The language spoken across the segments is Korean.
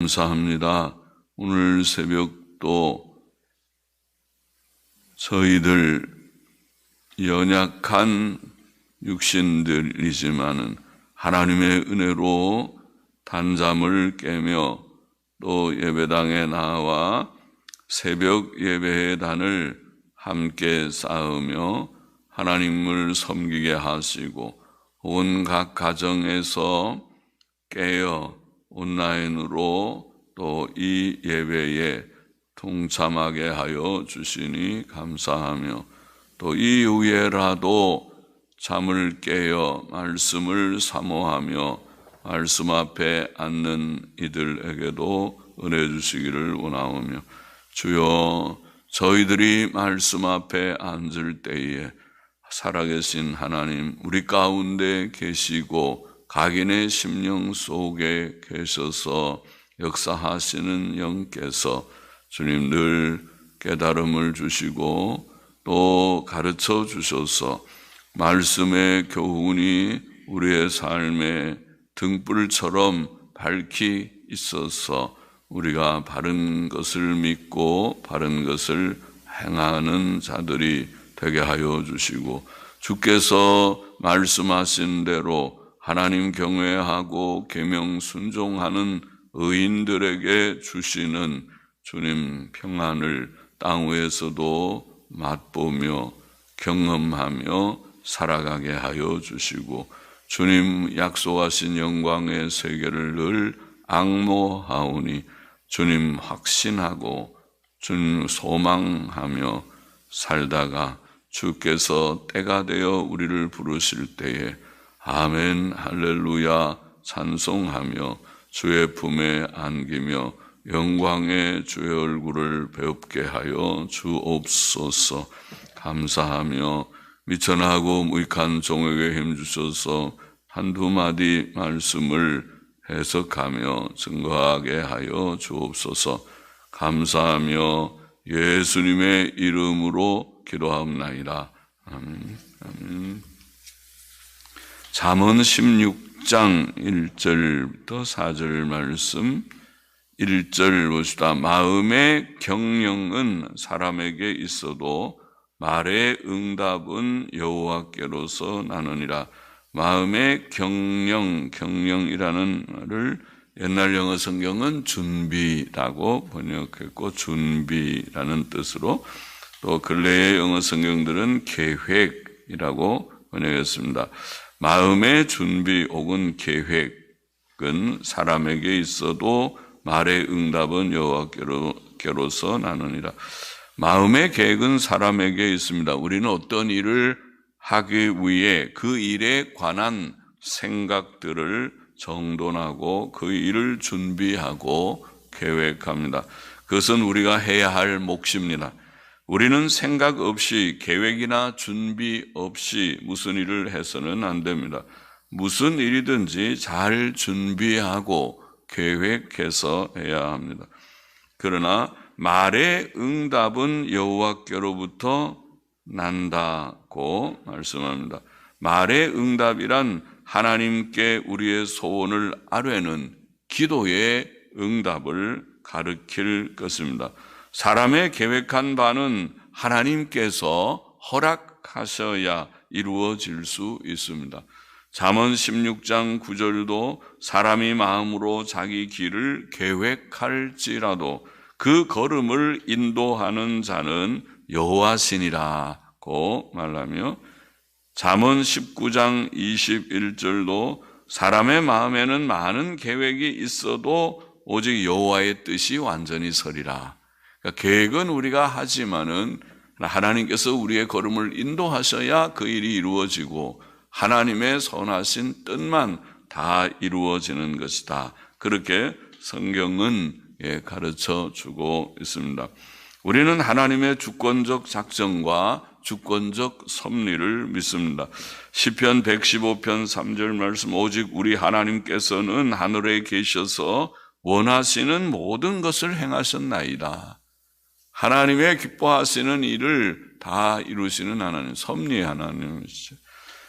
감사합니다. 오늘 새벽도 저희들 연약한 육신들이지만은 하나님의 은혜로 단잠을 깨며 또 예배당에 나와 새벽 예배의 단을 함께 쌓으며 하나님을 섬기게 하시고 온 각 가정에서 깨어 온라인으로 또 이 예배에 동참하게 하여 주시니 감사하며 또 이후에라도 잠을 깨어 말씀을 사모하며 말씀 앞에 앉는 이들에게도 은혜 주시기를 원하오며 주여 저희들이 말씀 앞에 앉을 때에 살아계신 하나님 우리 가운데 계시고 각인의 심령 속에 계셔서 역사하시는 영께서 주님 늘 깨달음을 주시고 또 가르쳐 주셔서 말씀의 교훈이 우리의 삶에 등불처럼 밝히 있어서 우리가 바른 것을 믿고 바른 것을 행하는 자들이 되게 하여 주시고 주께서 말씀하신 대로 하나님 경외하고 계명 순종하는 의인들에게 주시는 주님 평안을 땅 위에서도 맛보며 경험하며 살아가게 하여 주시고 주님 약속하신 영광의 세계를 늘 앙모하오니 주님 확신하고 주님 소망하며 살다가 주께서 때가 되어 우리를 부르실 때에 아멘 할렐루야 찬송하며 주의 품에 안기며 영광의 주의 얼굴을 배웁게 하여 주옵소서. 감사하며 미천하고 무익한 종에게 힘주셔서 한두 마디 말씀을 해석하며 증거하게 하여 주옵소서. 감사하며 예수님의 이름으로 기도하옵나이다. 아멘. 아멘. 잠언 16장 1절부터 4절 말씀 1절 보시다. 마음의 경영은 사람에게 있어도 말의 응답은 여호와께로서 나느니라. 마음의 경영이라는 말을 옛날 영어 성경은 준비라고 번역했고 준비라는 뜻으로 또 근래의 영어 성경들은 계획이라고 번역했습니다. 마음의 준비 혹은 계획은 사람에게 있어도 말의 응답은 여호와께로서 나느니라. 마음의 계획은 사람에게 있습니다. 우리는 어떤 일을 하기 위해 그 일에 관한 생각들을 정돈하고 그 일을 준비하고 계획합니다. 그것은 우리가 해야 할 몫입니다. 우리는 생각 없이 계획이나 준비 없이 무슨 일을 해서는 안 됩니다. 무슨 일이든지 잘 준비하고 계획해서 해야 합니다. 그러나 말의 응답은 여호와께로부터 난다고 말씀합니다. 말의 응답이란 하나님께 우리의 소원을 아뢰는 기도의 응답을 가르칠 것입니다. 사람의 계획한 바는 하나님께서 허락하셔야 이루어질 수 있습니다. 잠언 16장 9절도 사람이 마음으로 자기 길을 계획할지라도 그 걸음을 인도하는 자는 여호와시니라고 말하며 잠언 19장 21절도 사람의 마음에는 많은 계획이 있어도 오직 여호와의 뜻이 완전히 서리라. 그러니까 계획은 우리가 하지만은 하나님께서 우리의 걸음을 인도하셔야 그 일이 이루어지고 하나님의 선하신 뜻만 다 이루어지는 것이다. 그렇게 성경은 가르쳐 주고 있습니다. 우리는 하나님의 주권적 작정과 주권적 섭리를 믿습니다. 시편 115편 3절 말씀 오직 우리 하나님께서는 하늘에 계셔서 원하시는 모든 것을 행하셨나이다. 하나님의 기뻐하시는 일을 다 이루시는 하나님, 섭리의 하나님이시죠.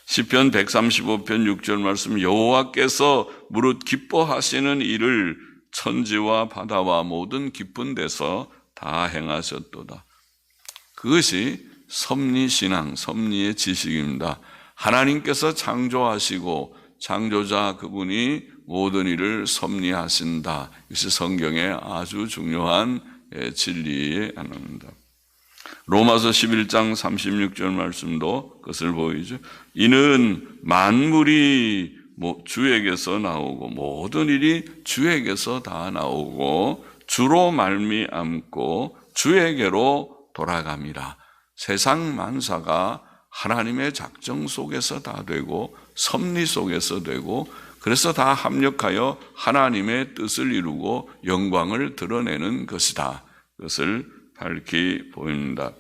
시편 135편 6절 말씀 여호와께서 무릇 기뻐하시는 일을 천지와 바다와 모든 깊은 데서 다 행하셨도다. 그것이 섭리신앙, 섭리의 지식입니다. 하나님께서 창조하시고 창조자 그분이 모든 일을 섭리하신다. 이것이 성경의 아주 중요한 진리의 하나입니다. 로마서 11장 36절 말씀도 그것을 보이죠. 이는 만물이 주에게서 나오고 모든 일이 주에게서 다 나오고 주로 말미암고 주에게로 돌아갑니다. 세상 만사가 하나님의 작정 속에서 다 되고 섭리 속에서 되고 그래서 다 합력하여 하나님의 뜻을 이루고 영광을 드러내는 것이다. 그것을 밝히 보입니다.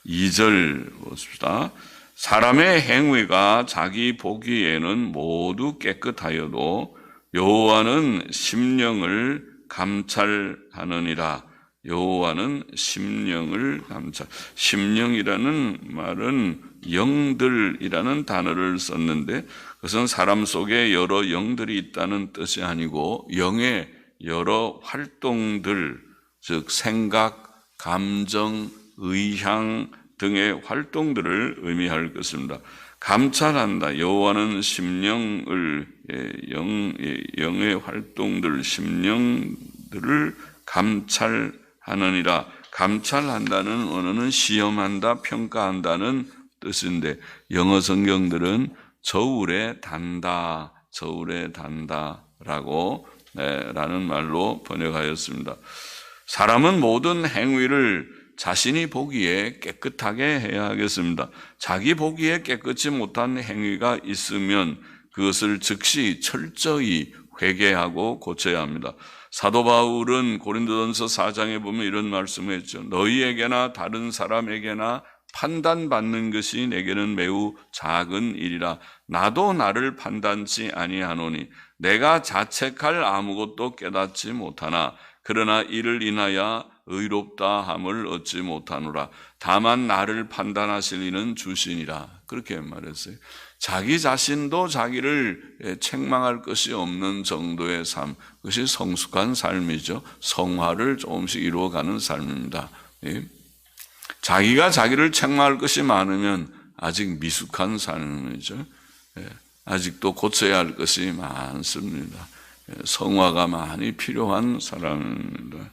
2절 보십시다. 사람의 행위가 자기 보기에는 모두 깨끗하여도 여호와는 심령을 감찰하느니라. 여호와는 심령을 감찰. 심령이라는 말은 영들이라는 단어를 썼는데 그것은 사람 속에 여러 영들이 있다는 뜻이 아니고 영의 여러 활동들, 즉 생각, 감정, 의향 등의 활동들을 의미할 것입니다. 감찰한다. 여호와는 심령을 영의 활동들, 심령들을 감찰하느니라. 감찰한다는 언어는 시험한다, 평가한다는 뜻인데 영어 성경들은 저울에 단다, 저울에 단다라고 라는 말로 번역하였습니다. 사람은 모든 행위를 자신이 보기에 깨끗하게 해야 하겠습니다. 자기 보기에 깨끗이 못한 행위가 있으면 그것을 즉시 철저히 회개하고 고쳐야 합니다. 사도 바울은 고린도전서 4장에 보면 이런 말씀을 했죠. 너희에게나 다른 사람에게나 판단받는 것이 내게는 매우 작은 일이라. 나도 나를 판단치 아니하노니 내가 자책할 아무것도 깨닫지 못하나 그러나 이를 인하여 의롭다 함을 얻지 못하노라. 다만 나를 판단하실 이는 주시니라. 그렇게 말했어요. 자기 자신도 자기를 책망할 것이 없는 정도의 삶, 그것이 성숙한 삶이죠. 성화를 조금씩 이루어가는 삶입니다. 자기가 자기를 책망할 것이 많으면 아직 미숙한 삶이죠. 아직도 고쳐야 할 것이 많습니다. 성화가 많이 필요한 사람입니다.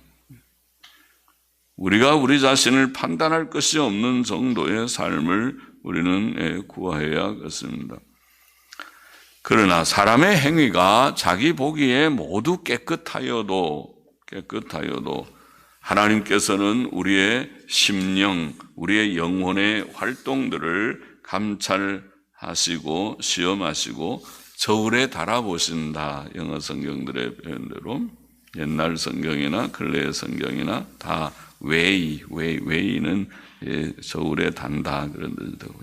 우리가 우리 자신을 판단할 것이 없는 정도의 삶을 우리는 구해야겠습니다. 그러나 사람의 행위가 자기 보기에 모두 깨끗하여도 하나님께서는 우리의 심령, 우리의 영혼의 활동들을 감찰하시고 시험하시고 저울에 달아보신다. 영어 성경들의 표현대로 옛날 성경이나 근래의 성경이나 다 웨이는 저울에 단다 그런 뜻이고,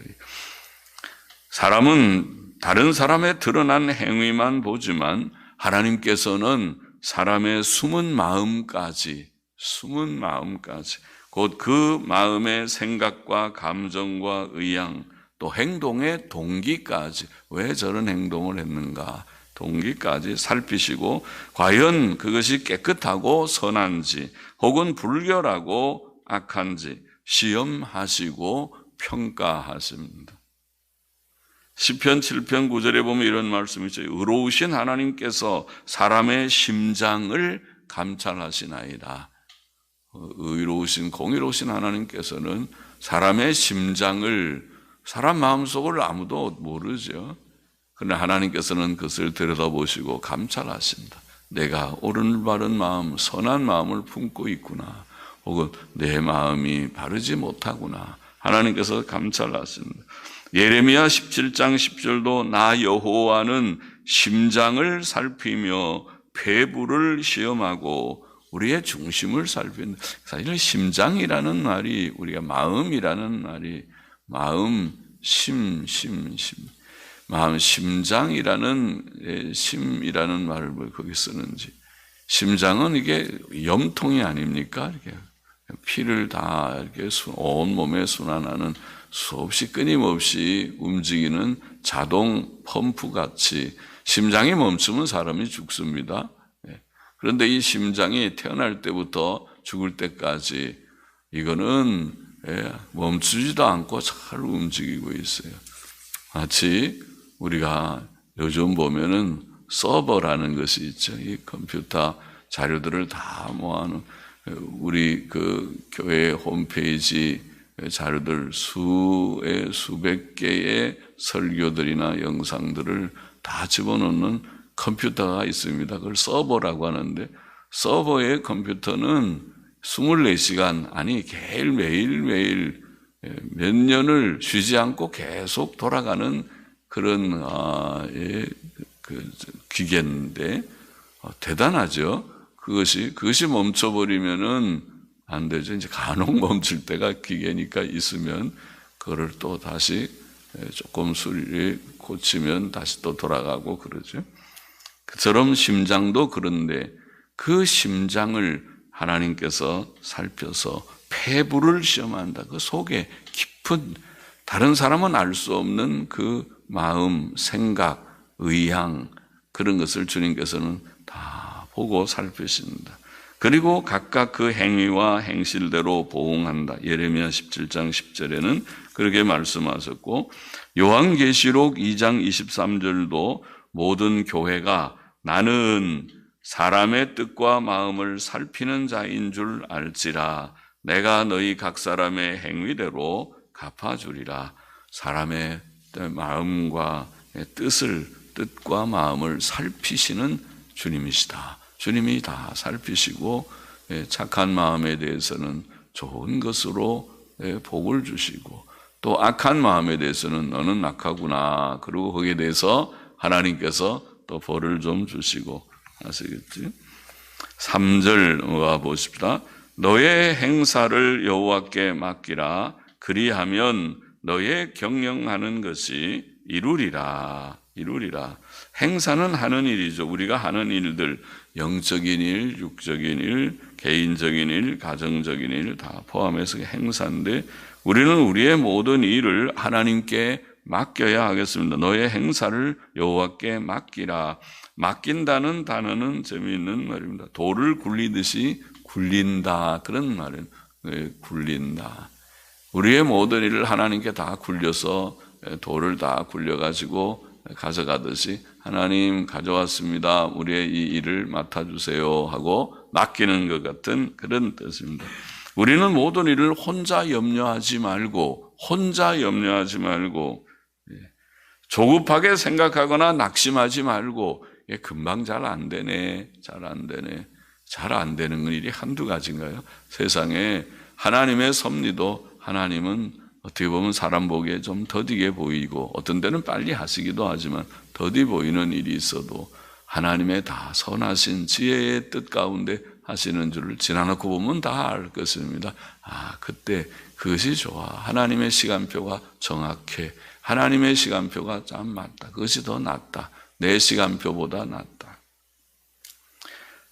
사람은 다른 사람의 드러난 행위만 보지만 하나님께서는 사람의 숨은 마음까지 곧 그 마음의 생각과 감정과 의향 또 행동의 동기까지 왜 저런 행동을 했는가 동기까지 살피시고 과연 그것이 깨끗하고 선한지 혹은 불결하고 악한지 시험하시고 평가하십니다. 시편 7편 9절에 보면 이런 말씀이 있죠. 의로우신 하나님께서 사람의 심장을 감찰하시나이다. 의로우신 공의로우신 하나님께서는 사람의 심장을 사람 마음속을 아무도 모르죠. 그러나 하나님께서는 그것을 들여다보시고 감찰하신다. 내가 옳은 바른 마음, 선한 마음을 품고 있구나. 혹은 내 마음이 바르지 못하구나. 하나님께서 감찰하십니다. 예레미야 17장 10절도 나 여호와는 심장을 살피며 폐부를 시험하고 우리의 중심을 살핀다. 사실 심장이라는 말이 우리가 마음이라는 말이 마음 심장이라는 심이라는 말을 왜 거기 쓰는지. 심장은 이게 염통이 아닙니까? 이렇게 피를 다 이렇게 온 몸에 순환하는 수없이 끊임없이 움직이는 자동 펌프 같이 심장이 멈추면 사람이 죽습니다. 그런데 이 심장이 태어날 때부터 죽을 때까지 이거는 멈추지도 않고 잘 움직이고 있어요. 마치 우리가 요즘 보면은 서버라는 것이 있죠. 이 컴퓨터 자료들을 다 모아놓은 우리 그 교회 홈페이지 자료들 수백 개의 설교들이나 영상들을 다 집어넣는 컴퓨터가 있습니다. 그걸 서버라고 하는데 서버의 컴퓨터는 24시간 아니 매일매일 몇 년을 쉬지 않고 계속 돌아가는 그런 기계인데 대단하죠. 그것이 멈춰버리면은 안 되죠. 이제 간혹 멈출 때가 기계니까 있으면 그거를 또 다시 조금 수리 고치면 다시 또 돌아가고 그러죠. 그처럼 심장도 그런데 그 심장을 하나님께서 살펴서 폐부를 시험한다. 그 속에 깊은 다른 사람은 알 수 없는 그 마음, 생각, 의향 그런 것을 주님께서는 다 보고 살피신다. 그리고 각각 그 행위와 행실대로 보응한다. 예레미야 17장 10절에는 그렇게 말씀하셨고 요한계시록 2장 23절도 모든 교회가 나는 사람의 뜻과 마음을 살피는 자인 줄 알지라 내가 너희 각 사람의 행위대로 갚아주리라. 사람의 마음과 뜻과 마음을 살피시는 주님이시다. 주님이 다 살피시고 착한 마음에 대해서는 좋은 것으로 복을 주시고 또 악한 마음에 대해서는 너는 악하구나. 그리고 거기에 대해서 하나님께서 또 벌을 좀 주시고 아시겠지? 3절 와 보십시다. 너의 행사를 여호와께 맡기라. 그리하면 너의 경영하는 것이 이루리라. 행사는 하는 일이죠. 우리가 하는 일들, 영적인 일, 육적인 일, 개인적인 일, 가정적인 일 다 포함해서 행사인데 우리는 우리의 모든 일을 하나님께 맡겨야 하겠습니다. 너의 행사를 여호와께 맡기라. 맡긴다는 단어는 재미있는 말입니다. 돌을 굴리듯이 굴린다. 그런 말은 굴린다. 우리의 모든 일을 하나님께 다 굴려서 돌을 다 굴려가지고 가져가듯이 하나님 가져왔습니다. 우리의 이 일을 맡아주세요 하고 맡기는 것 같은 그런 뜻입니다. 우리는 모든 일을 혼자 염려하지 말고 조급하게 생각하거나 낙심하지 말고 금방 잘 안 되는 일이 한두 가지인가요? 세상에 하나님의 섭리도 하나님은 어떻게 보면 사람 보기에 좀 더디게 보이고 어떤 때는 빨리 하시기도 하지만 더디 보이는 일이 있어도 하나님의 다 선하신 지혜의 뜻 가운데 하시는 줄을 지나놓고 보면 다 알 것입니다. 그때 그것이 좋아. 하나님의 시간표가 정확해. 하나님의 시간표가 참 맞다. 그것이 더 낫다. 내 시간표보다 낫다.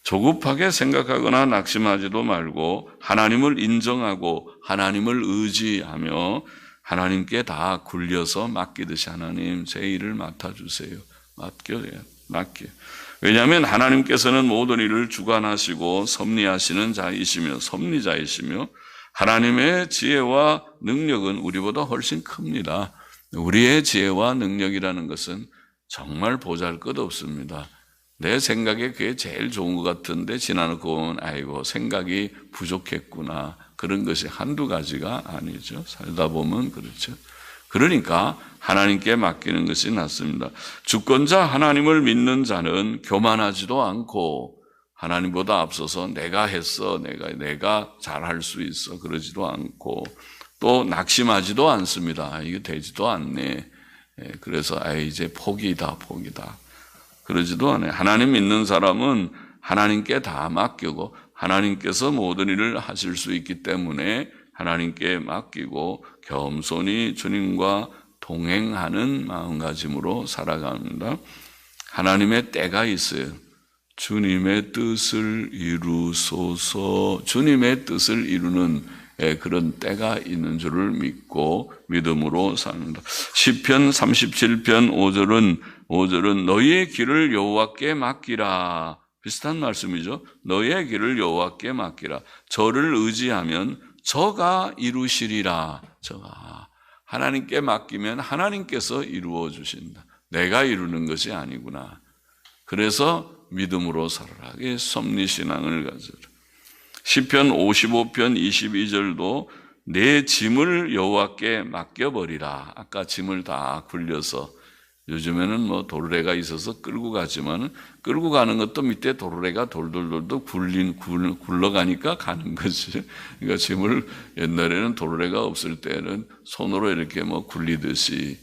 조급하게 생각하거나 낙심하지도 말고 하나님을 인정하고 하나님을 의지하며 하나님께 다 굴려서 맡기듯이 하나님 제 일을 맡아주세요. 맡겨. 왜냐하면 하나님께서는 모든 일을 주관하시고 섭리하시는 섭리자이시며 하나님의 지혜와 능력은 우리보다 훨씬 큽니다. 우리의 지혜와 능력이라는 것은 정말 보잘것없습니다. 내 생각에 그게 제일 좋은 것 같은데 지나놓고 보면 아이고 생각이 부족했구나. 그런 것이 한두 가지가 아니죠. 살다 보면 그렇죠. 그러니까 하나님께 맡기는 것이 낫습니다. 주권자 하나님을 믿는 자는 교만하지도 않고 하나님보다 앞서서 내가 했어, 내가 잘할 수 있어 그러지도 않고 또 낙심하지도 않습니다. 이게 되지도 않네. 그래서 이제 포기다. 그러지도 않아요. 하나님 믿는 사람은 하나님께 다 맡기고 하나님께서 모든 일을 하실 수 있기 때문에 하나님께 맡기고 겸손히 주님과 동행하는 마음가짐으로 살아갑니다. 하나님의 때가 있어요. 주님의 뜻을 이루소서. 주님의 뜻을 이루는 그런 때가 있는 줄을 믿고 믿음으로 삽니다. 시편 37편 5절은 너희의 길을 여호와께 맡기라. 비슷한 말씀이죠. 너의 길을 여호와께 맡기라. 저를 의지하면 저가 이루시리라. 저가 하나님께 맡기면 하나님께서 이루어 주신다. 내가 이루는 것이 아니구나. 그래서 믿음으로 살아라. 이게 섭리신앙을 가져라. 시편 55편 22절도 내 짐을 여호와께 맡겨버리라. 아까 짐을 다 굴려서, 요즘에는 뭐 도르래가 있어서 끌고 가지만 끌고 가는 것도 밑에 도르래가 돌돌돌도 굴러가니까 가는 거지. 그러니까 짐을, 옛날에는 도르래가 없을 때는 손으로 이렇게 뭐 굴리듯이,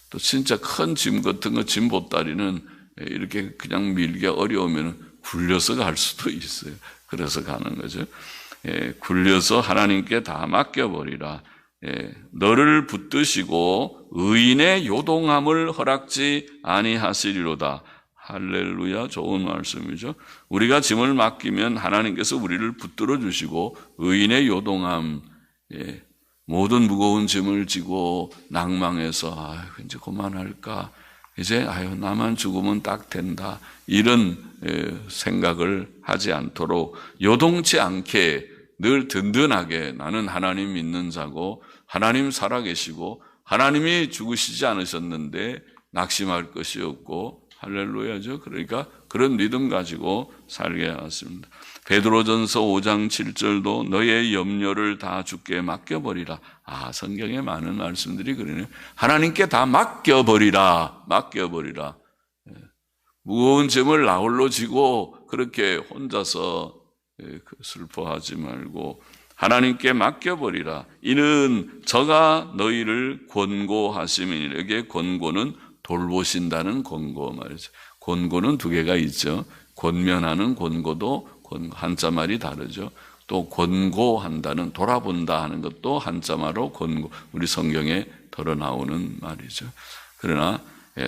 또 진짜 큰 짐 같은 거, 짐 보따리는 이렇게 그냥 밀기 어려우면 굴려서 갈 수도 있어요. 그래서 가는 거죠. 굴려서 하나님께 다 맡겨버리라. 너를 붙드시고 의인의 요동함을 허락지 아니하시리로다. 할렐루야, 좋은 말씀이죠. 우리가 짐을 맡기면 하나님께서 우리를 붙들어 주시고 의인의 요동함, 모든 무거운 짐을 지고 낭망해서 이제 그만할까, 이제 나만 죽으면 딱 된다, 이런 생각을 하지 않도록 요동치 않게 늘 든든하게 나는 하나님 믿는 자고 하나님 살아계시고 하나님이 죽으시지 않으셨는데 낙심할 것이 없고, 할렐루야죠. 그러니까 그런 믿음 가지고 살게 하였습니다. 베드로전서 5장 7절도 너의 염려를 다 주께 맡겨버리라. 성경에 많은 말씀들이 그러네요. 하나님께 다 맡겨버리라. 맡겨버리라. 무거운 짐을 나홀로 지고 그렇게 혼자서 슬퍼하지 말고 하나님께 맡겨버리라. 이는 저가 너희를 권고하심이니라. 여기에 권고는 돌보신다는 권고 말이죠. 권고는 두 개가 있죠. 권면하는 권고도 한자말이 다르죠. 또 권고한다는, 돌아본다 하는 것도 한자말로 권고, 우리 성경에 덜어 나오는 말이죠. 그러나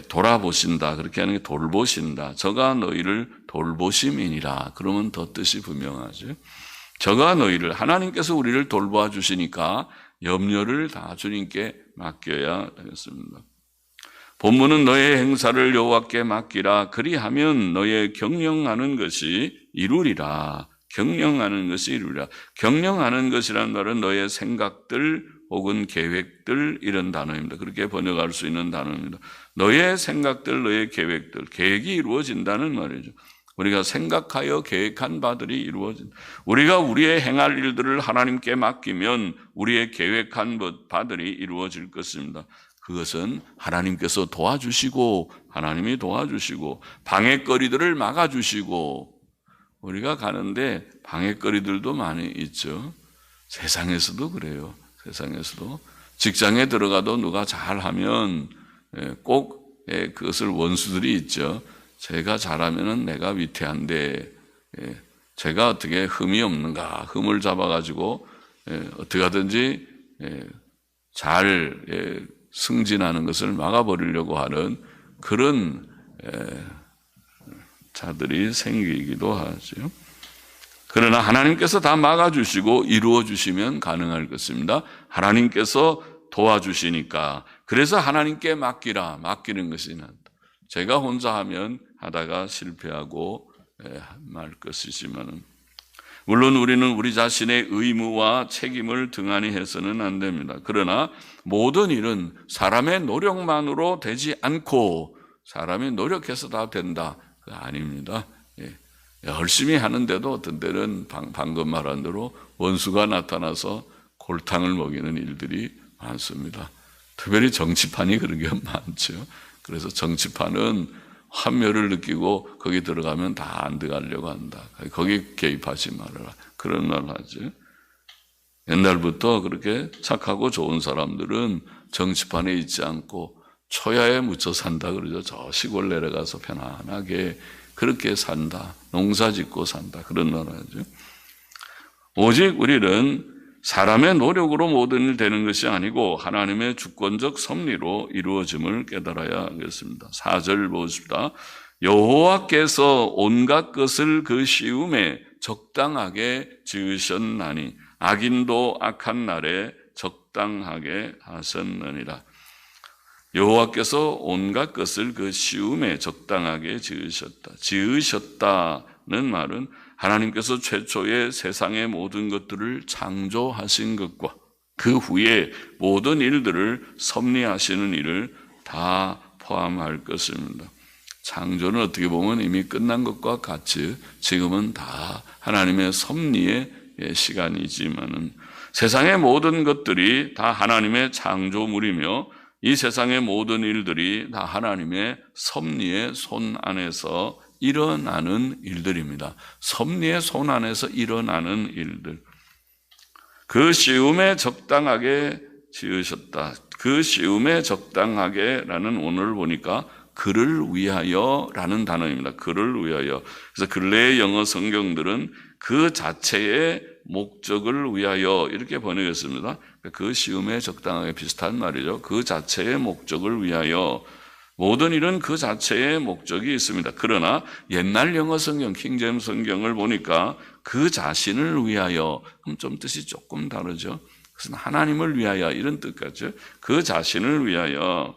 돌아보신다, 그렇게 하는 게 돌보신다. 저가 너희를 돌보심이니라. 그러면 더 뜻이 분명하죠. 저가 너희를, 하나님께서 우리를 돌보아 주시니까 염려를 다 주님께 맡겨야 되겠습니다. 본문은 너의 행사를 여호와께 맡기라. 그리하면 너의 경영하는 것이 이루리라. 경영하는 것이 이루리라. 경영하는 것이란 말은 너의 생각들 혹은 계획들, 이런 단어입니다. 그렇게 번역할 수 있는 단어입니다. 너의 생각들, 너의 계획들, 계획이 이루어진다는 말이죠. 우리가 생각하여 계획한 바들이 이루어진다. 우리가 우리의 행할 일들을 하나님께 맡기면 우리의 계획한 바들이 이루어질 것입니다. 그것은 하나님께서 도와주시고, 하나님이 도와주시고 방해거리들을 막아주시고, 우리가 가는데 방해거리들도 많이 있죠. 세상에서도 그래요. 세상에서도 직장에 들어가도 누가 잘하면 꼭 그것을 원수들이 있죠. 제가 잘하면은 내가 위태한데 제가 어떻게 흠이 없는가, 흠을 잡아가지고 어떻게 하든지 잘 승진하는 것을 막아버리려고 하는 그런 자들이 생기기도 하죠. 그러나 하나님께서 다 막아주시고 이루어주시면 가능할 것입니다. 하나님께서 도와주시니까. 그래서 하나님께 맡기라. 맡기는 것이 낫다. 제가 혼자 하면 하다가 실패하고 말 것이지만, 물론 우리는 우리 자신의 의무와 책임을 등한히 해서는 안 됩니다. 그러나 모든 일은 사람의 노력만으로 되지 않고, 사람이 노력해서 다 된다, 그거 아닙니다. 열심히 하는데도 어떤 때는 방금 말한 대로 원수가 나타나서 골탕을 먹이는 일들이 많습니다. 특별히 정치판이 그런 게 많죠. 그래서 정치판은 환멸을 느끼고 거기 들어가면 다 안 들어가려고 한다. 거기 개입하지 말아라. 그런 말 하죠. 옛날부터 그렇게 착하고 좋은 사람들은 정치판에 있지 않고 초야에 묻혀 산다 그러죠. 저 시골 내려가서 편안하게 그렇게 산다. 농사 짓고 산다. 그런 말 하죠. 오직 우리는 사람의 노력으로 모든 일 되는 것이 아니고 하나님의 주권적 섭리로 이루어짐을 깨달아야 하겠습니다. 4절 보십시다. 여호와께서 온갖 것을 그 시음에 적당하게 지으셨나니 악인도 악한 날에 적당하게 하셨느니라. 여호와께서 온갖 것을 그 시음에 적당하게 지으셨다. 지으셨다는 말은 하나님께서 최초에 세상의 모든 것들을 창조하신 것과 그 후에 모든 일들을 섭리하시는 일을 다 포함할 것입니다. 창조는 어떻게 보면 이미 끝난 것과 같이 지금은 다 하나님의 섭리의 시간이지만은 세상의 모든 것들이 다 하나님의 창조물이며 이 세상의 모든 일들이 다 하나님의 섭리의 손 안에서 일어나는 일들입니다. 섭리의 손 안에서 일어나는 일들. 그 시음에 적당하게 지으셨다. 그 시음에 적당하게라는 오늘 보니까 그를 위하여라는 단어입니다. 그를 위하여. 그래서 근래의 영어 성경들은 그 자체의 목적을 위하여 이렇게 번역했습니다. 그 시음에 적당하게 비슷한 말이죠. 그 자체의 목적을 위하여. 모든 일은 그 자체의 목적이 있습니다. 그러나 옛날 영어 성경, 킹제임스 성경을 보니까 그 자신을 위하여, 그럼 좀 뜻이 조금 다르죠. 그것은 하나님을 위하여 이런 뜻 같죠. 그 자신을 위하여.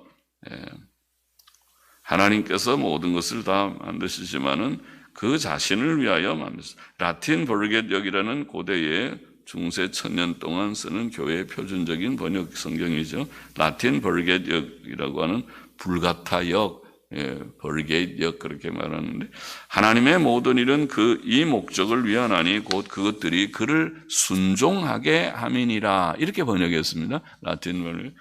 하나님께서 모든 것을 다 만드시지만은 그 자신을 위하여 만드셨어요. 라틴 버르겟역이라는 고대의 중세 1000년 동안 쓰는 교회의 표준적인 번역 성경이죠. 라틴 버르겟역이라고 하는 불가타역, 버르게이트역 그렇게 말하는데 하나님의 모든 일은 이 목적을 위하나니 곧 그것들이 그를 순종하게 함이니라 이렇게 번역했습니다. 라틴 번역.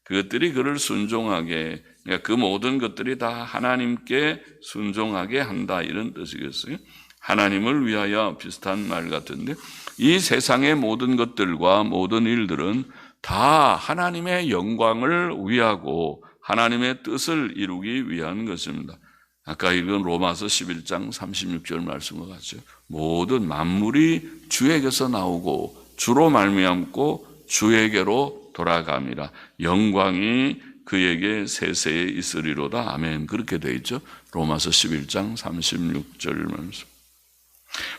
그것들이 그를 순종하게, 그러니까 그 모든 것들이 다 하나님께 순종하게 한다 이런 뜻이겠어요. 하나님을 위하여 비슷한 말 같은데 이 세상의 모든 것들과 모든 일들은 다 하나님의 영광을 위하고 하나님의 뜻을 이루기 위한 것입니다. 아까 읽은 로마서 11장 36절 말씀과 같죠. 모든 만물이 주에게서 나오고 주로 말미암고 주에게로 돌아갑니다. 영광이 그에게 세세에 있으리로다. 아멘. 그렇게 되어 있죠. 로마서 11장 36절 말씀.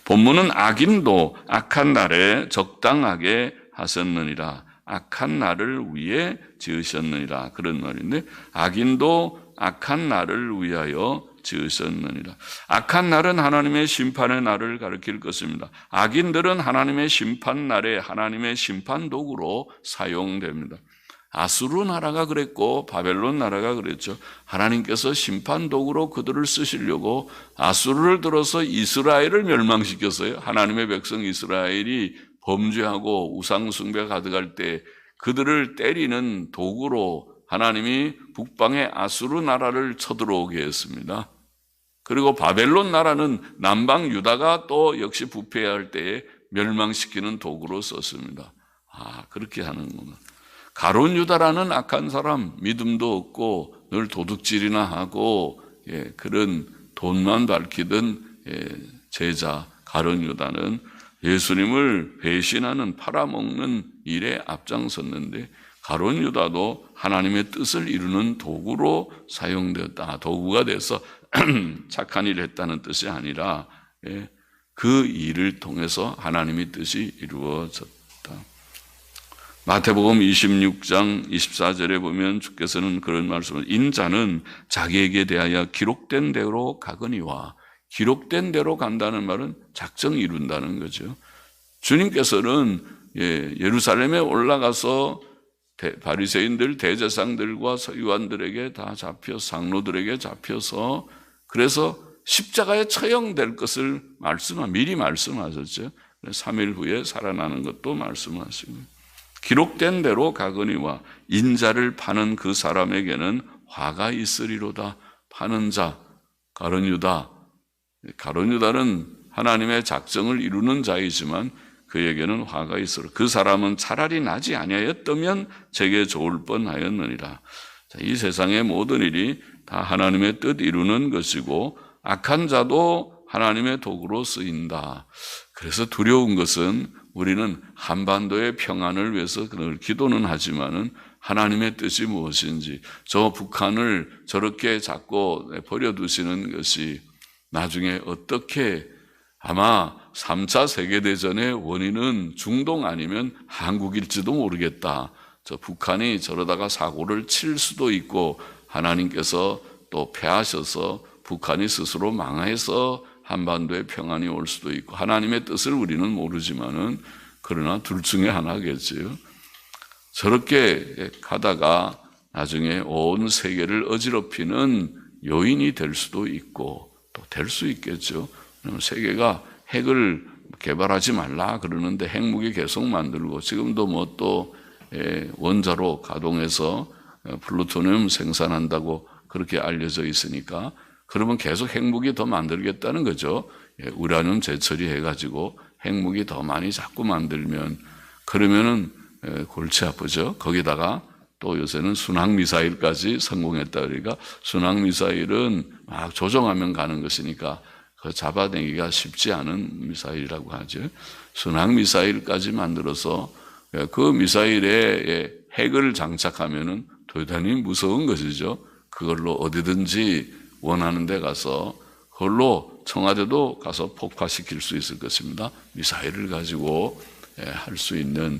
본문은 악인도 악한 날에 적당하게 하셨느니라. 악한 날을 위해 지으셨느니라. 그런 말인데 악인도 악한 날을 위하여 지으셨느니라. 악한 날은 하나님의 심판의 날을 가리킬 것입니다. 악인들은 하나님의 심판 날에 하나님의 심판 도구로 사용됩니다. 아수르 나라가 그랬고 바벨론 나라가 그랬죠. 하나님께서 심판 도구로 그들을 쓰시려고 아수르를 들어서 이스라엘을 멸망시켰어요. 하나님의 백성 이스라엘이 범죄하고 우상숭배 가득할 때 그들을 때리는 도구로 하나님이 북방의 아수르 나라를 쳐들어오게 했습니다. 그리고 바벨론 나라는 남방 유다가 또 역시 부패할 때에 멸망시키는 도구로 썼습니다. 그렇게 하는구나. 가룟 유다라는 악한 사람, 믿음도 없고 늘 도둑질이나 하고 그런 돈만 밝히던 제자 가룟 유다는 예수님을 배신하는 팔아먹는 일에 앞장섰는데 가룟 유다도 하나님의 뜻을 이루는 도구로 사용되었다. 도구가 돼서 착한 일을 했다는 뜻이 아니라 그 일을 통해서 하나님의 뜻이 이루어졌다. 마태복음 26장 24절에 보면 주께서는 그런 말씀을 인자는 자기에게 대하여 기록된 대로 가거니와 기록된 대로 간다는 말은 작정 이룬다는 거죠. 주님께서는 예루살렘에 올라가서 바리새인들, 대제사장들과 서기관들에게 다 잡혀 상노들에게 잡혀서 그래서 십자가에 처형될 것을 미리 말씀하셨죠. 3일 후에 살아나는 것도 말씀하시고 기록된 대로 가거니와 인자를 파는 그 사람에게는 화가 있으리로다. 파는 자 가룟 유다는 하나님의 작정을 이루는 자이지만 그에게는 화가 있으리라. 그 사람은 차라리 나지 아니하였다면 제게 좋을 뻔하였느니라. 이 세상의 모든 일이 다 하나님의 뜻 이루는 것이고 악한 자도 하나님의 도구로 쓰인다. 그래서 두려운 것은 우리는 한반도의 평안을 위해서 늘 기도는 하지만은 하나님의 뜻이 무엇인지 저 북한을 저렇게 자꾸 버려두시는 것이 나중에 어떻게 아마 3차 세계대전의 원인은 중동 아니면 한국일지도 모르겠다. 저 북한이 저러다가 사고를 칠 수도 있고 하나님께서 또 패하셔서 북한이 스스로 망해서 한반도에 평안이 올 수도 있고 하나님의 뜻을 우리는 모르지만은 그러나 둘 중에 하나겠지요. 저렇게 가다가 나중에 온 세계를 어지럽히는 요인이 될 수도 있고 또 될 수 있겠죠. 세계가 핵을 개발하지 말라 그러는데 핵무기 계속 만들고 지금도 뭐 또 원자로 가동해서 플루토늄 생산한다고 그렇게 알려져 있으니까 그러면 계속 핵무기 더 만들겠다는 거죠. 우라늄 재처리해가지고 핵무기 더 많이 자꾸 만들면 그러면은 골치 아프죠. 거기다가 또 요새는 순항미사일까지 성공했다 그러니까 순항미사일은 막 조종하면 가는 것이니까 그 잡아내기가 쉽지 않은 미사일이라고 하죠. 순항미사일까지 만들어서 그 미사일에 핵을 장착하면은 대단히 무서운 것이죠. 그걸로 어디든지 원하는 데 가서 그걸로 청와대도 가서 폭파시킬 수 있을 것입니다. 미사일을 가지고 할 수 있는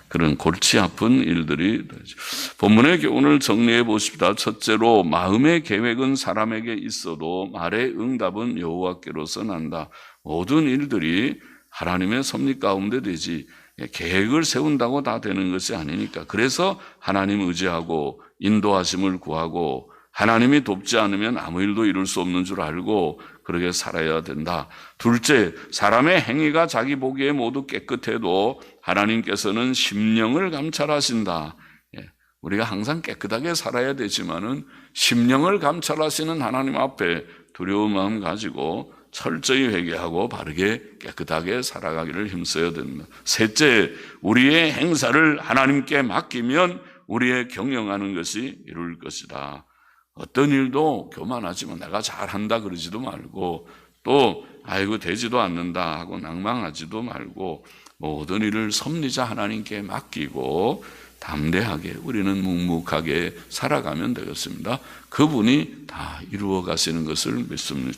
그런 골치 아픈 일들이 되죠. 본문의 교훈을 정리해 보십시다. 첫째로 마음의 계획은 사람에게 있어도 말의 응답은 여호와께로서 난다. 모든 일들이 하나님의 섭리 가운데 되지 계획을 세운다고 다 되는 것이 아니니까. 그래서 하나님 의지하고 인도하심을 구하고 하나님이 돕지 않으면 아무 일도 이룰 수 없는 줄 알고 그렇게 살아야 된다. 둘째, 사람의 행위가 자기 보기에 모두 깨끗해도 하나님께서는 심령을 감찰하신다. 우리가 항상 깨끗하게 살아야 되지만은 심령을 감찰하시는 하나님 앞에 두려운 마음 가지고 철저히 회개하고 바르게 깨끗하게 살아가기를 힘써야 됩니다. 셋째, 우리의 행사를 하나님께 맡기면 우리의 경영하는 것이 이룰 것이다. 어떤 일도 교만하지만 내가 잘한다 그러지도 말고 또 아이고 되지도 않는다 하고 낭망하지도 말고 모든 일을 섭리자 하나님께 맡기고 담대하게 우리는 묵묵하게 살아가면 되겠습니다. 그분이 다 이루어 가시는 것을 믿습니다.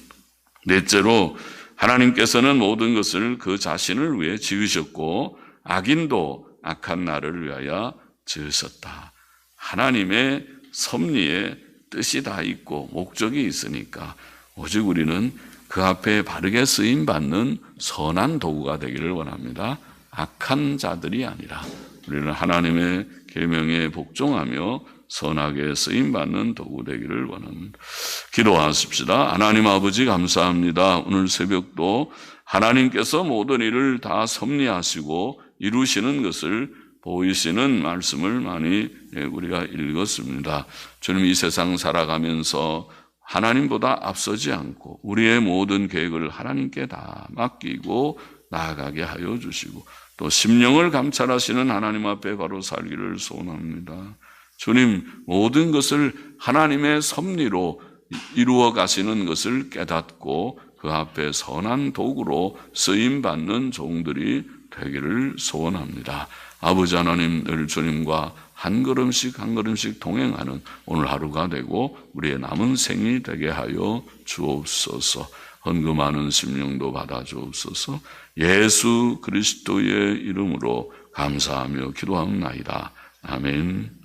넷째로 하나님께서는 모든 것을 그 자신을 위해 지으셨고 악인도 악한 나를 위하여 지으셨다. 하나님의 섭리에 뜻이 다 있고 목적이 있으니까 오직 우리는 그 앞에 바르게 쓰임받는 선한 도구가 되기를 원합니다. 악한 자들이 아니라 우리는 하나님의 계명에 복종하며 선하게 쓰임받는 도구 되기를 원합니다. 기도하십시다. 하나님 아버지 감사합니다. 오늘 새벽도 하나님께서 모든 일을 다 섭리하시고 이루시는 것을 보이시는 말씀을 많이 우리가 읽었습니다. 주님, 이 세상 살아가면서 하나님보다 앞서지 않고 우리의 모든 계획을 하나님께 다 맡기고 나아가게 하여 주시고 또 심령을 감찰하시는 하나님 앞에 바로 살기를 소원합니다. 주님, 모든 것을 하나님의 섭리로 이루어 가시는 것을 깨닫고 그 앞에 선한 도구로 쓰임받는 종들이 되기를 소원합니다. 아버지 하나님, 늘 주님과 한 걸음씩 한 걸음씩 동행하는 오늘 하루가 되고 우리의 남은 생이 되게 하여 주옵소서. 헌금하는 심령도 받아 주옵소서. 예수 그리스도의 이름으로 감사하며 기도하옵나이다. 아멘.